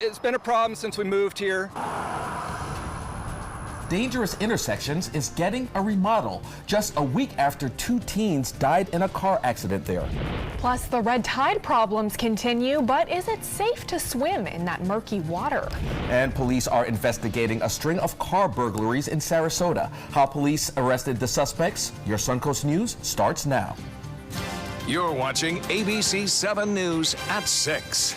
It's been a problem since we moved here. Dangerous Intersections is getting a remodel just a week after 2 teens died in a car accident there. Plus, the red tide problems continue, but is it safe to swim in that murky water? And police are investigating a string of car burglaries in Sarasota. How police arrested the suspects? Your Suncoast News starts now. You're watching ABC 7 News at 6.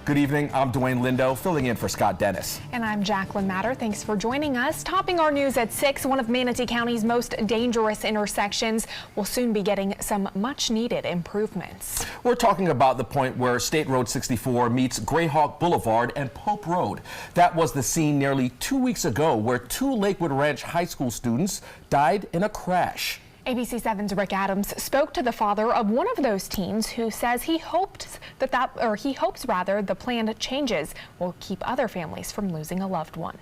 Good evening, I'm Dwayne Lindo, filling in for Scott Dennis. And I'm Jacqueline Matter. Thanks for joining us. Topping our news at 6, one of Manatee County's most dangerous intersections will soon be getting some much-needed improvements. We're talking about the point where State Road 64 meets Grayhawk Boulevard and Pope Road. That was the scene nearly 2 weeks ago where 2 Lakewood Ranch High School students died in a crash. ABC 7's Rick Adams spoke to the father of one of those teens who says he hopes the planned changes will keep other families from losing a loved one.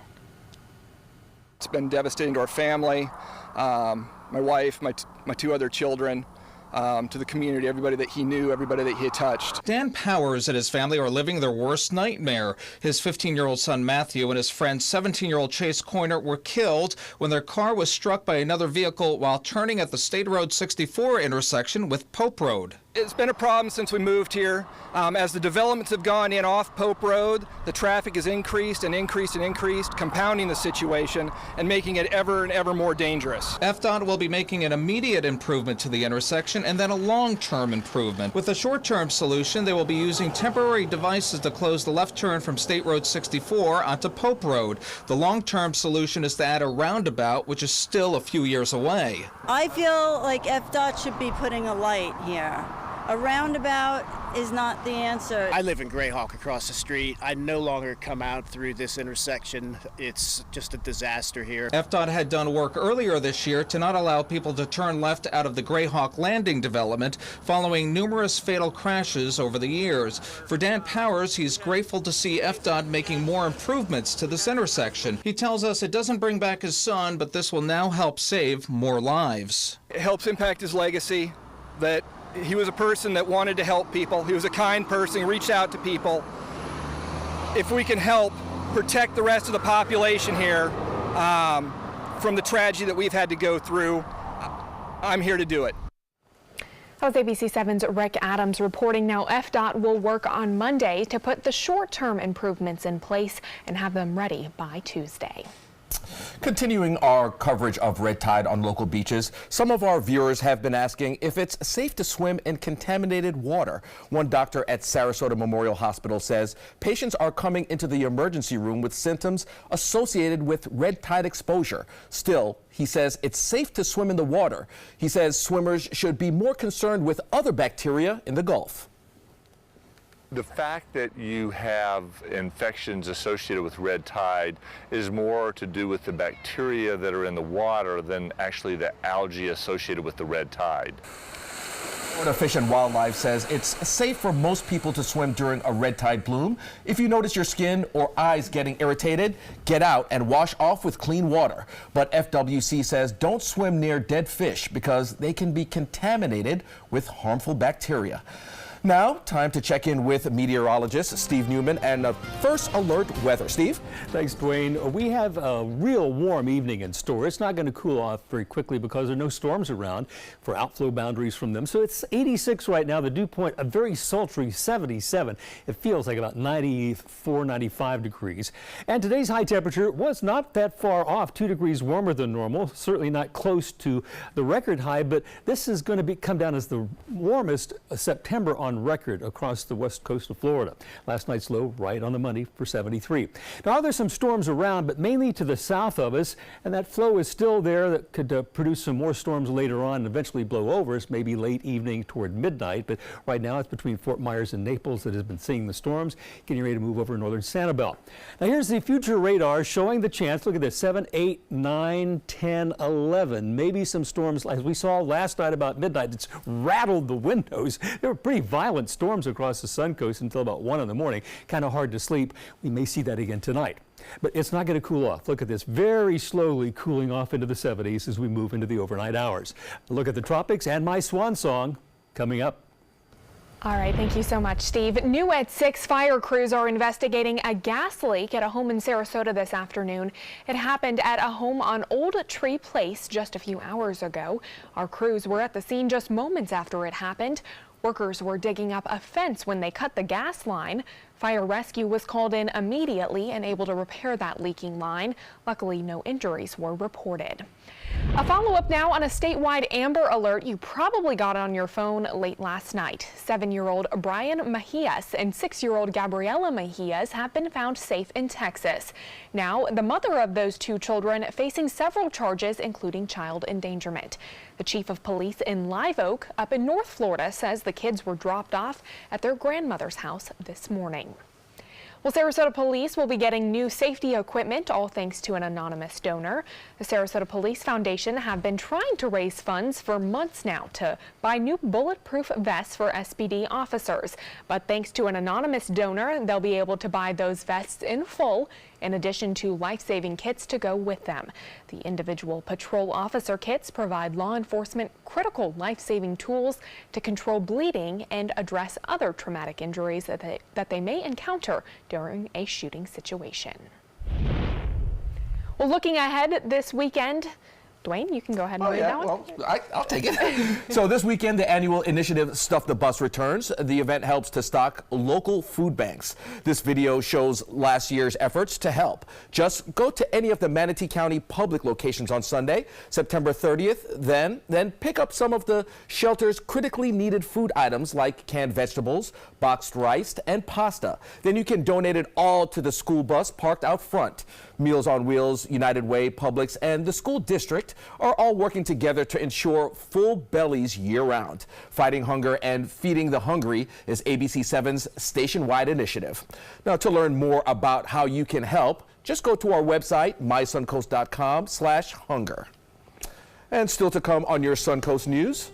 It's been devastating to our family, my wife, my 2 other children, to the community, everybody that he knew, everybody that he had touched. Dan Powers and his family are living their worst nightmare. His 15-year-old son Matthew and his friend 17-year-old Chase Coyner were killed when their car was struck by another vehicle while turning at the State Road 64 intersection with Pope Road. It's been a problem since we moved here. As the developments have gone in off Pope Road, the traffic has increased and increased and increased, compounding the situation and making it ever and ever more dangerous. FDOT will be making an immediate improvement to the intersection and then a long-term improvement. With a short-term solution, they will be using temporary devices to close the left turn from State Road 64 onto Pope Road. The long-term solution is to add a roundabout, which is still a few years away. I feel like FDOT should be putting a light here. A roundabout is not the answer. I live in Grayhawk across the street. I no longer come out through this intersection. It's just a disaster here. FDOT had done work earlier this year to not allow people to turn left out of the Grayhawk Landing development following numerous fatal crashes over the years. For Dan Powers, he's grateful to see FDOT making more improvements to this intersection. He tells us it doesn't bring back his son, but this will now help save more lives. It helps impact his legacy, that he was a person that wanted to help people. He was a kind person, he reached out to people. If we can help protect the rest of the population here from the tragedy that we've had to go through, I'm here to do it. That was ABC 7's Rick Adams reporting. Now FDOT will work on Monday to put the short-term improvements in place and have them ready by Tuesday. Continuing our coverage of red tide on local beaches, some of our viewers have been asking if it's safe to swim in contaminated water. One doctor at Sarasota Memorial Hospital says patients are coming into the emergency room with symptoms associated with red tide exposure. Still, he says it's safe to swim in the water. He says swimmers should be more concerned with other bacteria in the Gulf. The fact that you have infections associated with red tide is more to do with the bacteria that are in the water than actually the algae associated with the red tide. Florida Fish and Wildlife says it's safe for most people to swim during a red tide bloom. If you notice your skin or eyes getting irritated, get out and wash off with clean water. But FWC says don't swim near dead fish because they can be contaminated with harmful bacteria. Now, time to check in with meteorologist Steve Newman and First Alert Weather. Steve? Thanks, Dwayne. We have a real warm evening in store. It's not going to cool off very quickly because there are no storms around for outflow boundaries from them. So it's 86 right now. The dew point, a very sultry 77. It feels like about 94, 95 degrees. And today's high temperature was not that far off, 2 degrees warmer than normal. Certainly not close to the record high, but this is going to come down as the warmest September on record across the west coast of Florida. Last night's low right on the money for 73. Now there's some storms around, but mainly to the south of us, and that flow is still there that could produce some more storms later on and eventually blow over us, maybe late evening toward midnight. But right now it's between Fort Myers and Naples that has been seeing the storms, getting ready to move over northern Sanibel. Now here's the future radar showing the chance. Look at this, 7, 8, 9, 10, 11. Maybe some storms as we saw last night about midnight. It's rattled the windows. They were pretty violent storms across the Suncoast until about 1 in the morning. Kind of hard to sleep. We may see that again tonight. But it's not going to cool off. Look at this, very slowly cooling off into the 70s as we move into the overnight hours. Look at the tropics and my swan song coming up. All right, thank you so much, Steve. New at 6, fire crews are investigating a gas leak at a home in Sarasota this afternoon. It happened at a home on Old Tree Place just a few hours ago. Our crews were at the scene just moments after it happened. Workers were digging up a fence when they cut the gas line. Fire rescue was called in immediately and able to repair that leaking line. Luckily, no injuries were reported. A follow-up now on a statewide Amber Alert you probably got on your phone late last night. 7-year-old Brian Mejias and 6-year-old Gabriela Mejias have been found safe in Texas. Now, the mother of those two children facing several charges, including child endangerment. The chief of police in Live Oak, up in North Florida, says the kids were dropped off at their grandmother's house this morning. Well, Sarasota police will be getting new safety equipment, all thanks to an anonymous donor. The Sarasota Police Foundation have been trying to raise funds for months now to buy new bulletproof vests for SPD officers. But thanks to an anonymous donor, they'll be able to buy those vests in full, in addition to life-saving kits to go with them. The individual patrol officer kits provide law enforcement critical life-saving tools to control bleeding and address other traumatic injuries that they may encounter during a shooting situation. Well, looking ahead this weekend, Dwayne, you can go ahead and read that one. Well, I'll take it. So this weekend, the annual initiative Stuff the Bus returns. The event helps to stock local food banks. This video shows last year's efforts to help. Just go to any of the Manatee County public locations on Sunday, September 30th, then pick up some of the shelter's critically needed food items like canned vegetables, boxed rice, and pasta. Then you can donate it all to the school bus parked out front. Meals on Wheels, United Way, Publix, and the school district are all working together to ensure full bellies year-round. Fighting hunger and feeding the hungry is ABC7's station-wide initiative. Now, to learn more about how you can help, just go to our website, mysuncoast.com/hunger. And still to come on your Suncoast News.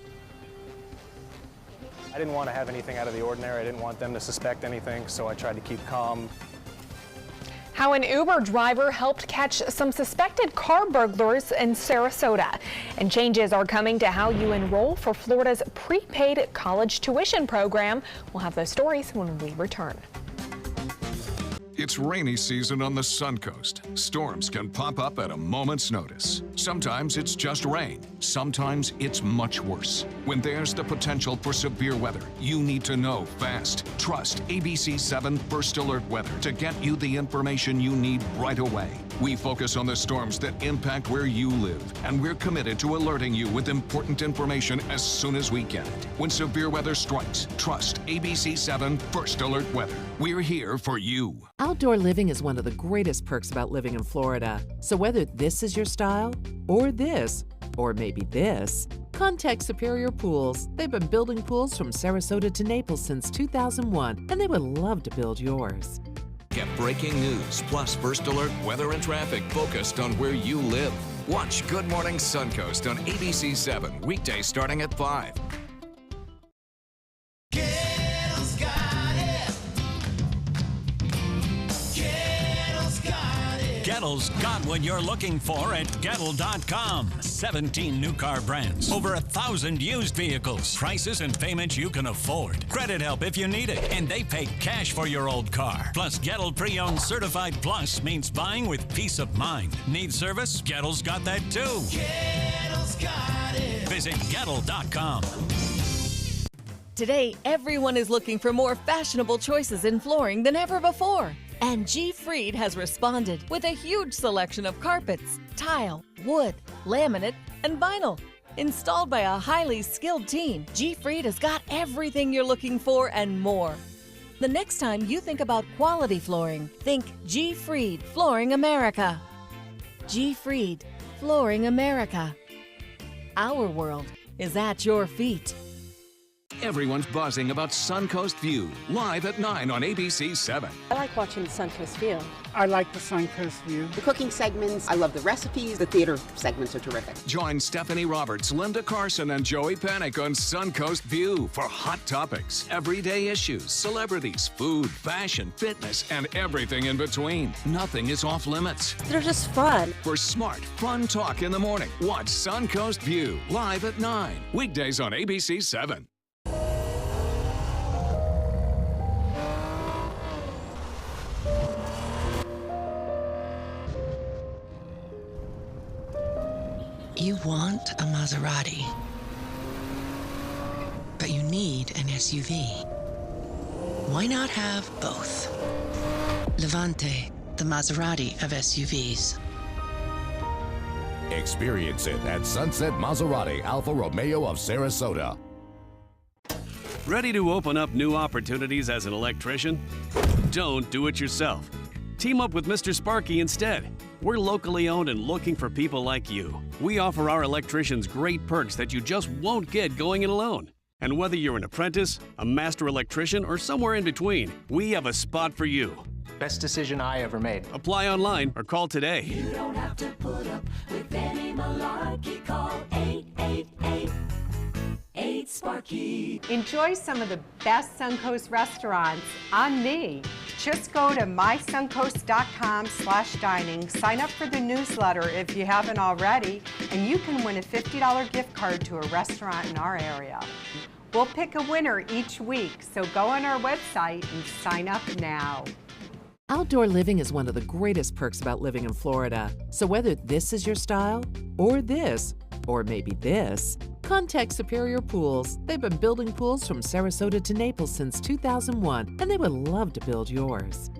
I didn't want to have anything out of the ordinary. I didn't want them to suspect anything, so I tried to keep calm. How an Uber driver helped catch some suspected car burglars in Sarasota. And changes are coming to how you enroll for Florida's prepaid college tuition program. We'll have those stories when we return. It's rainy season on the Suncoast. Storms can pop up at a moment's notice. Sometimes it's just rain. Sometimes it's much worse. When there's the potential for severe weather, you need to know fast. Trust ABC7 First Alert Weather to get you the information you need right away. We focus on the storms that impact where you live, and we're committed to alerting you with important information as soon as we get it. When severe weather strikes, trust ABC7 First Alert Weather. We're here for you. Outdoor living is one of the greatest perks about living in Florida. So whether this is your style, or this, or maybe this, contact Superior Pools. They've been building pools from Sarasota to Naples since 2001, and they would love to build yours. Get breaking news, plus First Alert weather and traffic focused on where you live. Watch Good Morning Suncoast on ABC7, weekdays starting at 5. Gettle's got what you're looking for at Gettle.com. 17 new car brands, over 1,000 used vehicles, prices and payments you can afford. Credit help if you need it, and they pay cash for your old car. Plus, Gettle Pre-Owned Certified Plus means buying with peace of mind. Need service? Gettle's got that too. Gettle's got it. Visit Gettle.com. Today, everyone is looking for more fashionable choices in flooring than ever before. And G. Fried has responded with a huge selection of carpets, tile, wood, laminate, and vinyl. Installed by a highly skilled team, G. Fried has got everything you're looking for and more. The next time you think about quality flooring, think G. Fried Flooring America. G. Fried Flooring America. Our world is at your feet. Everyone's buzzing about Suncoast View, live at 9 on ABC7. I like watching the Suncoast View. I like the Suncoast View. The cooking segments, I love the recipes. The theater segments are terrific. Join Stephanie Roberts, Linda Carson, and Joey Panic on Suncoast View for hot topics, everyday issues, celebrities, food, fashion, fitness, and everything in between. Nothing is off limits. They're just fun. For smart, fun talk in the morning, watch Suncoast View, live at 9, weekdays on ABC7. You want a Maserati, but you need an SUV. Why not have both? Levante, the Maserati of SUVs. Experience it at Sunset Maserati Alfa Romeo of Sarasota. Ready to open up new opportunities as an electrician? Don't do it yourself. Team up with Mr. Sparky instead. We're locally owned and looking for people like you. We offer our electricians great perks that you just won't get going it alone. And whether you're an apprentice, a master electrician, or somewhere in between, we have a spot for you. Best decision I ever made. Apply online or call today. You don't have to put up with any malarkey. Call 888-8-SPARKY. Enjoy some of the best Suncoast restaurants on me. Just go to mysuncoast.com/dining, sign up for the newsletter if you haven't already, and you can win a $50 gift card to a restaurant in our area. We'll pick a winner each week, so go on our website and sign up now. Outdoor living is one of the greatest perks about living in Florida. So whether this is your style, or this, or maybe this, contact Superior Pools. They've been building pools from Sarasota to Naples since 2001, and they would love to build yours.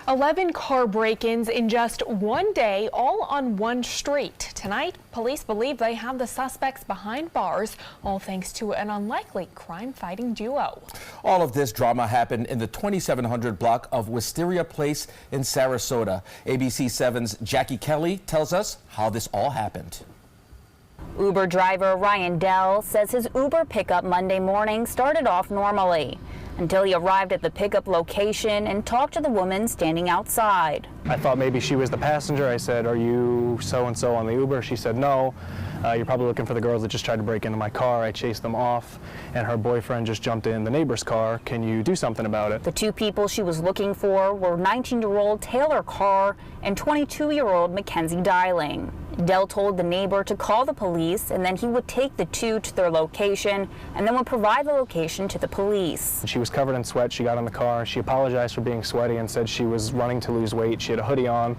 $11 car break-ins in just one day, all on one street. Tonight, police believe they have the suspects behind bars, all thanks to an unlikely crime-fighting duo. All of this drama happened in the 2700 block of Wisteria Place in Sarasota. ABC 7's Jackie Kelly tells us how this all happened. Uber driver Ryan Dell says his Uber pickup Monday morning started off normally until he arrived at the pickup location and talked to the woman standing outside. I thought maybe she was the passenger. I said, "Are you so-and-so on the Uber?" She said, "No. You're probably looking for the girls that just tried to break into my car." I chased them off, and her boyfriend just jumped in the neighbor's car. Can you do something about it? The two people she was looking for were 19-year-old Taylor Carr and 22-year-old Mackenzie Dialing. Dell told the neighbor to call the police, and then he would take the two to their location and then would provide the location to the police. She was covered in sweat. She got in the car. She apologized for being sweaty and said she was running to lose weight. She had a hoodie on.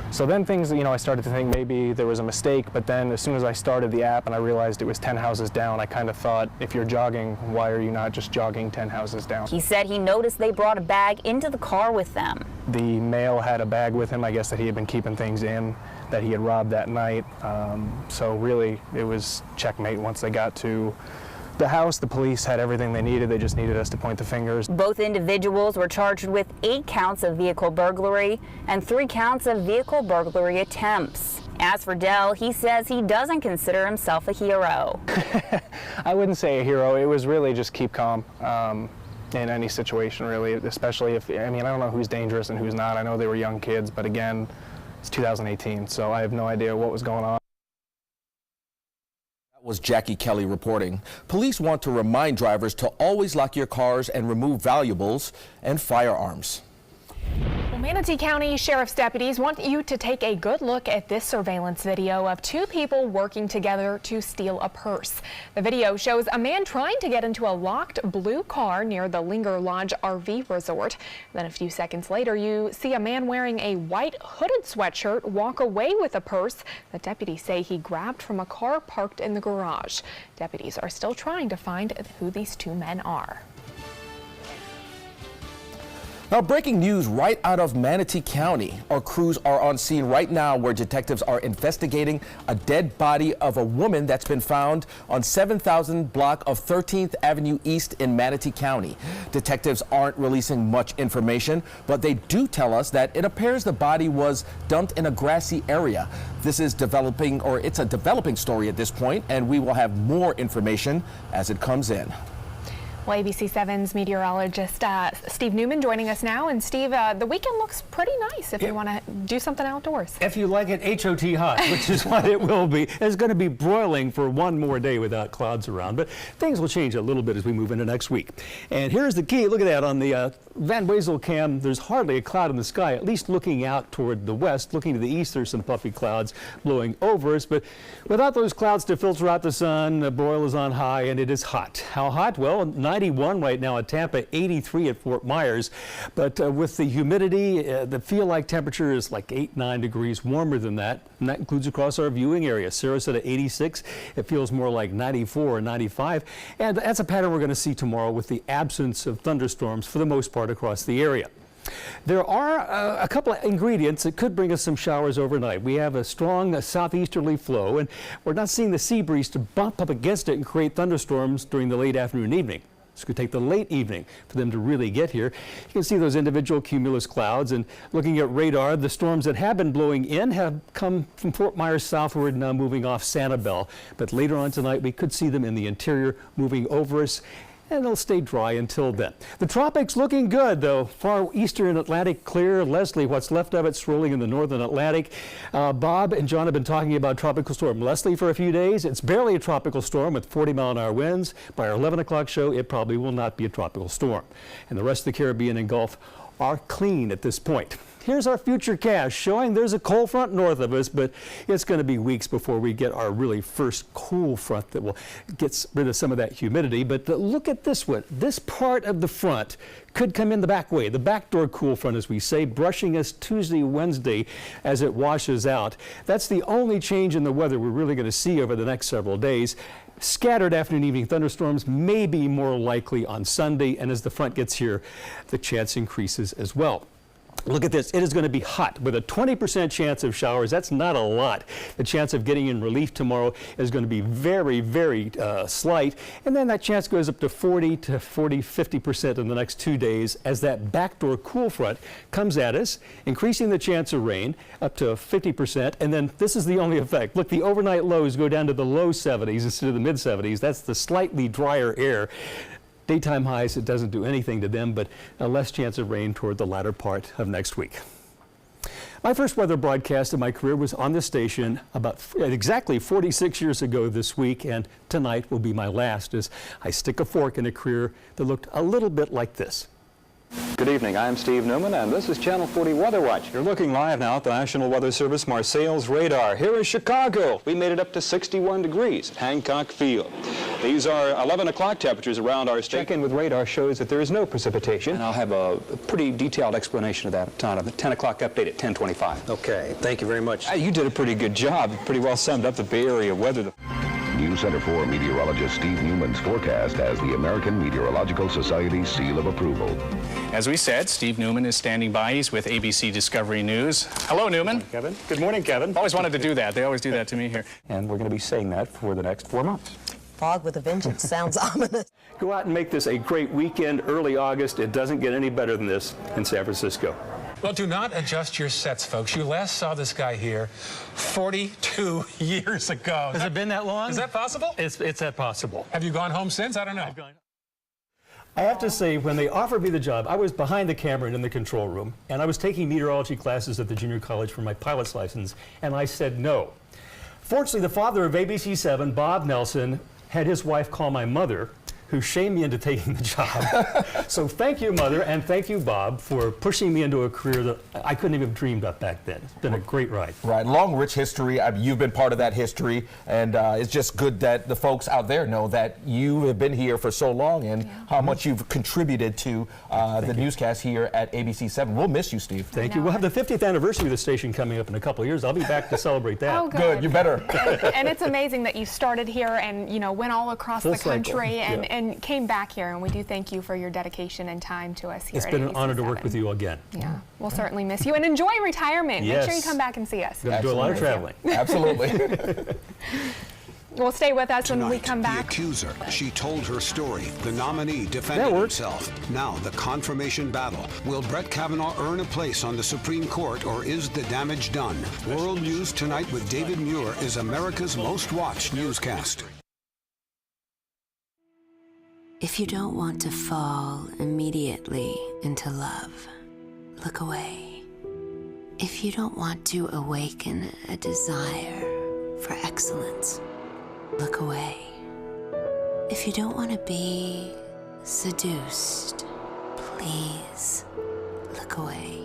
So then things, I started to think maybe there was a mistake, but then as soon as I started the app and I realized it was 10 houses down, I kind of thought, if you're jogging, why are you not just jogging 10 houses down? He said he noticed they brought a bag into the car with them. The male had a bag with him, I guess that he had been keeping things in, that he had robbed that night. So really, it was checkmate once they got to the house. The police had everything they needed. They just needed us to point the fingers. Both individuals were charged with 8 counts of vehicle burglary and 3 counts of vehicle burglary attempts. As for Dell, he says he doesn't consider himself a hero. I wouldn't say a hero. It was really just keep calm in any situation, really, especially if, I don't know who's dangerous and who's not. I know they were young kids, but again, it's 2018, so I have no idea what was going on. Was Jackie Kelly reporting. Police want to remind drivers to always lock your cars and remove valuables and firearms. Well, Manatee County Sheriff's deputies want you to take a good look at this surveillance video of 2 people working together to steal a purse. The video shows a man trying to get into a locked blue car near the Linger Lodge RV resort. Then a few seconds later, you see a man wearing a white hooded sweatshirt walk away with a purse that deputies say he grabbed from a car parked in the garage. Deputies are still trying to find who these 2 men are. Now, breaking news right out of Manatee County. Our crews are on scene right now where detectives are investigating a dead body of a woman that's been found on 7000 block of 13th Avenue East in Manatee County. Detectives aren't releasing much information, but they do tell us that it appears the body was dumped in a grassy area. This is developing, or it's a developing story at this point, and we will have more information as it comes in. Well, ABC 7's meteorologist Steve Newman joining us now. And Steve, the weekend looks pretty nice if you want to do something outdoors. If you like it HOT hot, which is what it will be. It's going to be broiling for one more day without clouds around. But things will change a little bit as we move into next week. And here's the key. Look at that on the Van Wezel cam. There's hardly a cloud in the sky, at least looking out toward the west. Looking to the east, there's some puffy clouds blowing over us. But without those clouds to filter out the sun, the broil is on high and it is hot. How hot? Well, 91 right now at Tampa, 83 at Fort Myers. But with the humidity, the feel-like temperature is like 8-9 degrees warmer than that. And that includes across our viewing area. Sarasota 86. It feels more like 94 or 95. And that's a pattern we're going to see tomorrow with the absence of thunderstorms for the most part across the area. There are a couple of ingredients that could bring us some showers overnight. We have a strong southeasterly flow, and we're not seeing the sea breeze to bump up against it and create thunderstorms during the late afternoon and evening. It's going to take the late evening for them to really get here. You can see those individual cumulus clouds, and looking at radar, the storms that have been blowing in have come from Fort Myers southward, now moving off Sanibel. But later on tonight, we could see them in the interior moving over us, and they'll stay dry until then. The tropics looking good, though. Far eastern Atlantic clear. Leslie, what's left of it's rolling in the northern Atlantic. Bob and John have been talking about Tropical Storm Leslie for a few days. It's barely a tropical storm with 40-mile-an-hour winds. By our 11 o'clock show, it probably will not be a tropical storm. And the rest of the Caribbean and Gulf are clean at this point. Here's our futurecast showing there's a cold front north of us, but it's going to be weeks before we get our really first cool front that will get rid of some of that humidity. But look at this one. This part of the front could come in the back way, the backdoor cool front, as we say, brushing us Tuesday, Wednesday as it washes out. That's the only change in the weather we're really going to see over the next several days. Scattered afternoon evening thunderstorms may be more likely on Sunday, and as the front gets here, the chance increases as well. Look at this. It is going to be hot with a 20% chance of showers. That's not a lot. The chance of getting in relief tomorrow is going to be very, very slight. And then that chance goes up to 50% in the next 2 days as that backdoor cool front comes at us, increasing the chance of rain up to 50%. And then this is the only effect. Look, the overnight lows go down to the low 70s instead of the mid 70s. That's the slightly drier air. Daytime highs, it doesn't do anything to them, but a less chance of rain toward the latter part of next week. My first weather broadcast of my career was on this station about exactly 46 years ago this week, and tonight will be my last as I stick a fork in a career that looked a little bit like this. Good evening, I'm Steve Newman, and this is Channel 40 Weather Watch. You're looking live now at the National Weather Service Marseilles radar. Here in Chicago, we made it up to 61 degrees at Hancock Field. These are 11 o'clock temperatures around our state. Check-in with radar shows that there is no precipitation, and I'll have a pretty detailed explanation of that on the 10 o'clock update at 10:25. Okay, thank you very much. You did a pretty good job. Pretty well summed up the Bay Area weather. News Center 4 meteorologist Steve Newman's forecast has the American Meteorological Society's seal of approval. As we said, Steve Newman is standing by. He's with ABC Discovery News. Hello, Newman. Good morning, Kevin. Good morning, Kevin. Always wanted to do that. They always do that to me here. And we're going to be saying that for the next 4 months. Fog with a vengeance sounds ominous. Go out and make this a great weekend, early August. It doesn't get any better than this in San Francisco. Well, do not adjust your sets, folks. You last saw this guy here 42 years ago. Has it been that long? Is that possible? It's that possible. Have you gone home since? I don't know. I have to say, when they offered me the job, I was behind the camera and in the control room, and I was taking meteorology classes at the junior college for my pilot's license, and I said no. Fortunately, the father of ABC7, Bob Nelson, had his wife call my mother, who shamed me into taking the job. So thank you, Mother, and thank you, Bob, for pushing me into a career that I couldn't even have dreamed up back then. It's been a great ride. Right, long, rich history. You've been part of that history, and it's just good that the folks out there know that you have been here for so long and how much you've contributed to the newscast here at ABC7. We'll miss you, Steve. Thank you. We'll have the 50th anniversary of the station coming up in a couple of years. I'll be back to celebrate that. Oh, good. You better. And it's amazing that you started here and, you know, went all across the country and came back here, and we do thank you for your dedication and time to us here. It's been an honor to work with you again. Yeah, we'll certainly miss you and enjoy retirement. Yes. Make sure you come back and see us. Going to do a lot of traveling. Absolutely. Well, stay with us when we come back. The accuser, she told her story. The nominee defended himself. Now the confirmation battle. Will Brett Kavanaugh earn a place on the Supreme Court, or is the damage done? World News Tonight with David Muir is America's most watched newscast. If you don't want to fall immediately into love, look away. If you don't want to awaken a desire for excellence, look away. If you don't want to be seduced, please look away.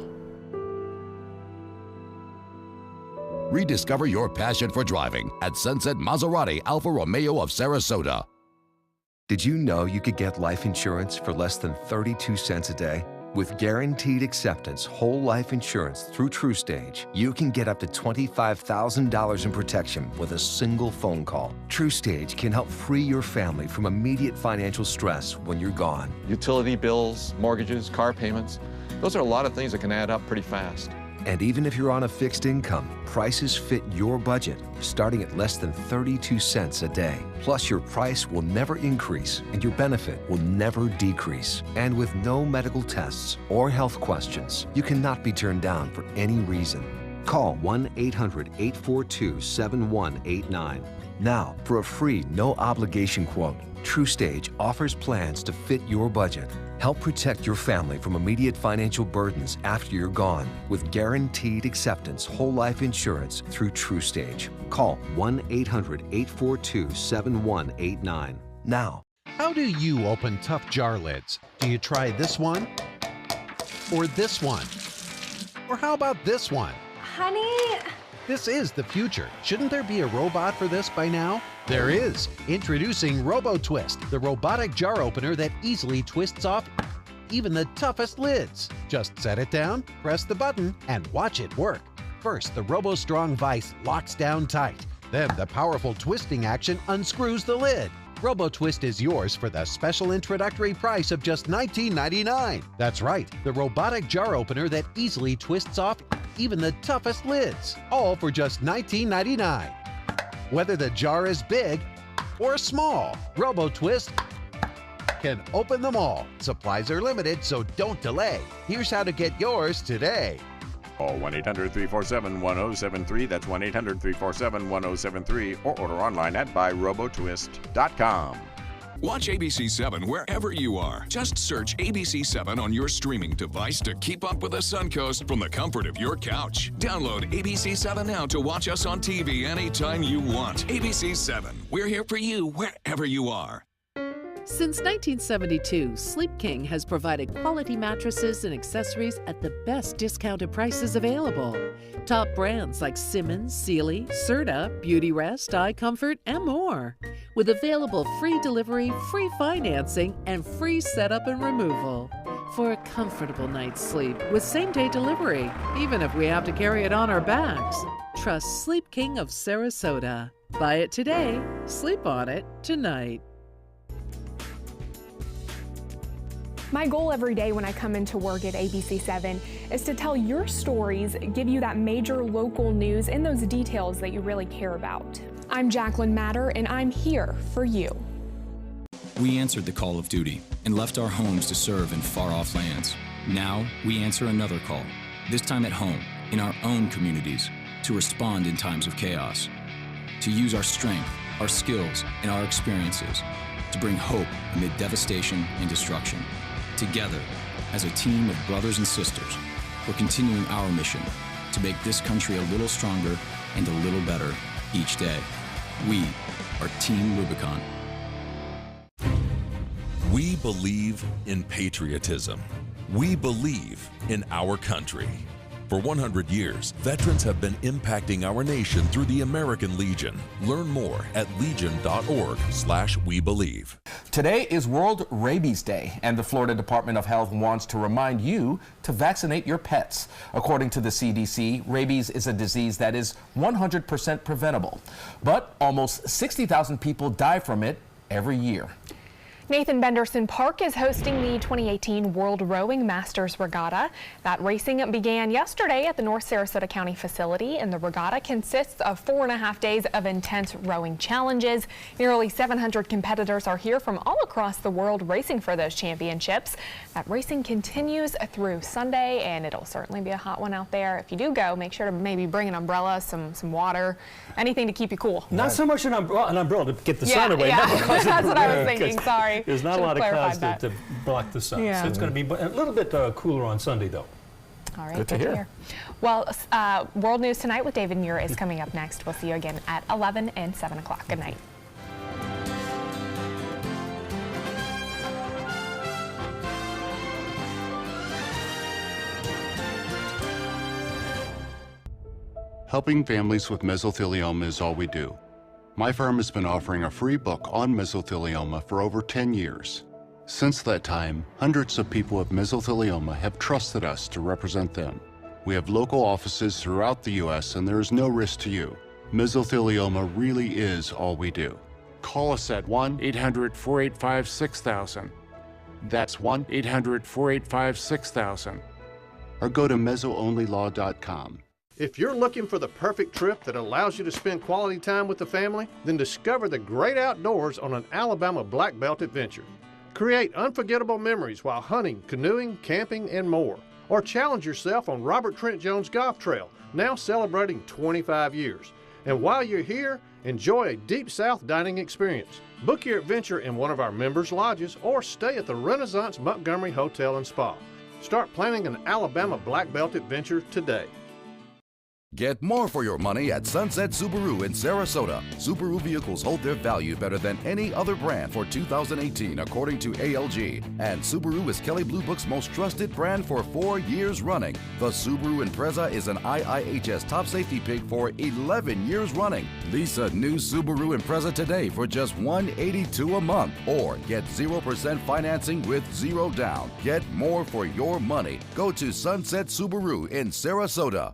Rediscover your passion for driving at Sunset Maserati Alfa Romeo of Sarasota. Did you know you could get life insurance for less than 32 cents a day? With Guaranteed Acceptance whole life insurance through TruStage, you can get up to $25,000 in protection with a single phone call. TruStage can help free your family from immediate financial stress when you're gone. Utility bills, mortgages, car payments, those are a lot of things that can add up pretty fast. And even if you're on a fixed income, prices fit your budget, starting at less than 32 cents a day. Plus, your price will never increase and your benefit will never decrease. And with no medical tests or health questions, you cannot be turned down for any reason. Call 1-800-842-7189. Now, for a free, no-obligation quote, TruStage offers plans to fit your budget. Help protect your family from immediate financial burdens after you're gone with Guaranteed Acceptance whole life insurance through TruStage. Call 1-800-842-7189 now. How do you open tough jar lids? Do you try this one? Or this one? Or how about this one? Honey? This is the future. Shouldn't there be a robot for this by now? There is. Introducing RoboTwist, the robotic jar opener that easily twists off even the toughest lids. Just set it down, press the button, and watch it work. First, the RoboStrong vise locks down tight. Then the powerful twisting action unscrews the lid. RoboTwist is yours for the special introductory price of just $19.99. That's right, the robotic jar opener that easily twists off even the toughest lids, all for just $19.99. Whether the jar is big or small, RoboTwist can open them all. Supplies are limited, so don't delay. Here's how to get yours today. Call 1-800-347-1073. That's 1-800-347-1073 or order online at buyrobotwist.com. Watch ABC7 wherever you are. Just search ABC7 on your streaming device to keep up with the Suncoast from the comfort of your couch. Download ABC7 now to watch us on TV anytime you want. ABC7, we're here for you wherever you are. Since 1972, Sleep King has provided quality mattresses and accessories at the best discounted prices available. Top brands like Simmons, Sealy, Serta, Beautyrest, iComfort, and more. With available free delivery, free financing, and free setup and removal. For a comfortable night's sleep with same-day delivery, even if we have to carry it on our backs. Trust Sleep King of Sarasota. Buy it today, sleep on it tonight. My goal every day when I come into work at ABC7 is to tell your stories, give you that major local news and those details that you really care about. I'm Jacqueline Matter, and I'm here for you. We answered the call of duty and left our homes to serve in far-off lands. Now we answer another call, this time at home, in our own communities, to respond in times of chaos, to use our strength, our skills, and our experiences to bring hope amid devastation and destruction. Together, as a team of brothers and sisters, we're continuing our mission to make this country a little stronger and a little better each day. We are Team Rubicon. We believe in patriotism. We believe in our country. For 100 years, veterans have been impacting our nation through the American Legion. Learn more at legion.org/webelieve. Today is World Rabies Day, and the Florida Department of Health wants to remind you to vaccinate your pets. According to the CDC, rabies is a disease that is 100% preventable, but almost 60,000 people die from it every year. Nathan Benderson Park is hosting the 2018 World Rowing Masters Regatta. That racing began yesterday at the North Sarasota County facility, and the regatta consists of 4.5 days of intense rowing challenges. Nearly 700 competitors are here from all across the world racing for those championships. That racing continues through Sunday, and it'll certainly be a hot one out there. If you do go, make sure to maybe bring an umbrella, some water, anything to keep you cool. Not so much an umbrella to get the sun away. Yeah, that's what I was thinking. Sorry. There's not a lot of clouds to block the sun, so it's going to be a little bit cooler on Sunday, though. All right, good to hear. Well, World News Tonight with David Muir is coming up next. We'll see you again at 11 and 7 o'clock. Good night. Helping families with mesothelioma is all we do. My firm has been offering a free book on mesothelioma for over 10 years. Since that time, hundreds of people with mesothelioma have trusted us to represent them. We have local offices throughout the U.S. and there is no risk to you. Mesothelioma really is all we do. Call us at 1-800-485-6000. That's 1-800-485-6000. Or go to mesoonlylaw.com. If you're looking for the perfect trip that allows you to spend quality time with the family, then discover the great outdoors on an Alabama Black Belt adventure. Create unforgettable memories while hunting, canoeing, camping, and more. Or challenge yourself on Robert Trent Jones Golf Trail, now celebrating 25 years. And while you're here, enjoy a Deep South dining experience. Book your adventure in one of our members' lodges or stay at the Renaissance Montgomery Hotel and Spa. Start planning an Alabama Black Belt adventure today. Get more for your money at Sunset Subaru in Sarasota. Subaru vehicles hold their value better than any other brand for 2018, according to ALG. And Subaru is Kelley Blue Book's most trusted brand for 4 years running. The Subaru Impreza is an IIHS top safety pick for 11 years running. Lease a new Subaru Impreza today for just $182 a month, or get 0% financing with 0 down. Get more for your money. Go to Sunset Subaru in Sarasota.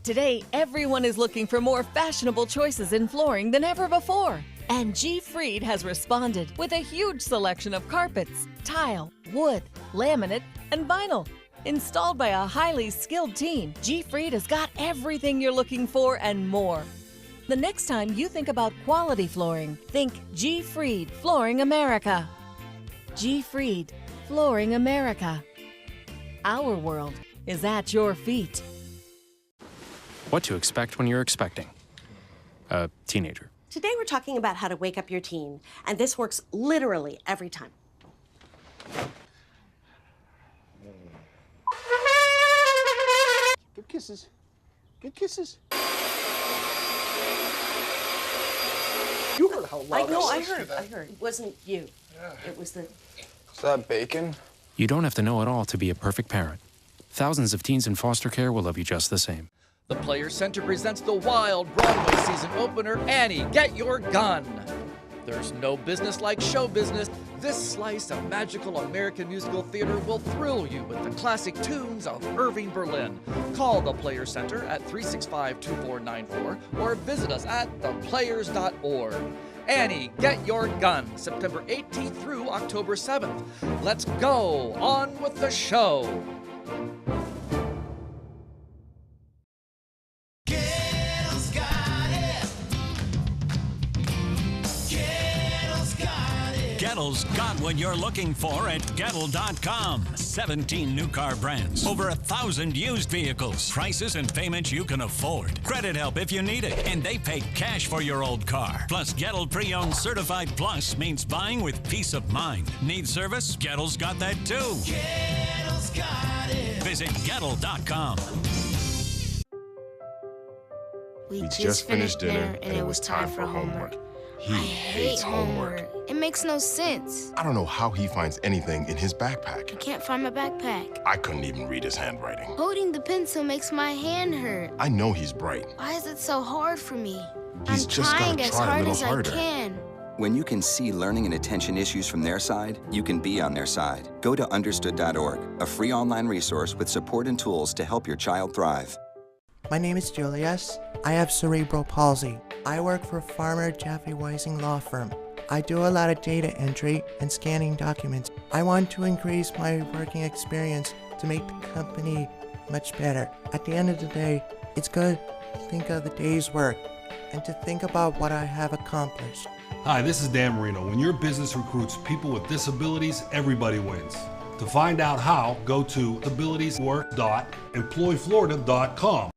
Today, everyone is looking for more fashionable choices in flooring than ever before. And G. Fried has responded with a huge selection of carpets, tile, wood, laminate, and vinyl. Installed by a highly skilled team, G. Fried has got everything you're looking for and more. The next time you think about quality flooring, think G. Fried Flooring America. G. Fried Flooring America. Our world is at your feet. What to expect when you're expecting a teenager. Today we're talking about how to wake up your teen, and this works literally every time. Good kisses. Good kisses. You heard how loud I heard. It wasn't you. Yeah. It was the... Is that bacon? You don't have to know it all to be a perfect parent. Thousands of teens in foster care will love you just the same. The Players Center presents the wild Broadway season opener, Annie, Get Your Gun. There's no business like show business. This slice of magical American musical theater will thrill you with the classic tunes of Irving Berlin. Call the Players Center at 365-2494 or visit us at theplayers.org. Annie, Get Your Gun, September 18th through October 7th. Let's go on with the show. Gettle's got what you're looking for at Gettle.com. 17 new car brands, over 1,000 used vehicles, prices and payments you can afford. Credit help if you need it, and they pay cash for your old car. Plus, Gettle Pre-Owned Certified Plus means buying with peace of mind. Need service? Gettle's got that too. Gettle's got it. Visit Gettle.com. We just finished dinner and it was time for homework. He hates homework. It makes no sense. I don't know how he finds anything in his I backpack. can't find my backpack. I couldn't even read his handwriting. Holding the pencil makes my hand hurt. I know he's bright. Why is it so hard for me? He's I'm just trying gotta as try a hard little as harder. I can. When you can see learning and attention issues from their side, you can be on their side. Go to understood.org, a free online resource with support and tools to help your child thrive. My name is Julius. I have cerebral palsy. I work for Farmer Jeffy Weising Law Firm. I do a lot of data entry and scanning documents. I want to increase my working experience to make the company much better. At the end of the day, it's good to think of the day's work and to think about what I have accomplished. Hi, this is Dan Marino. When your business recruits people with disabilities, everybody wins. To find out how, go to abilitieswork.employflorida.com.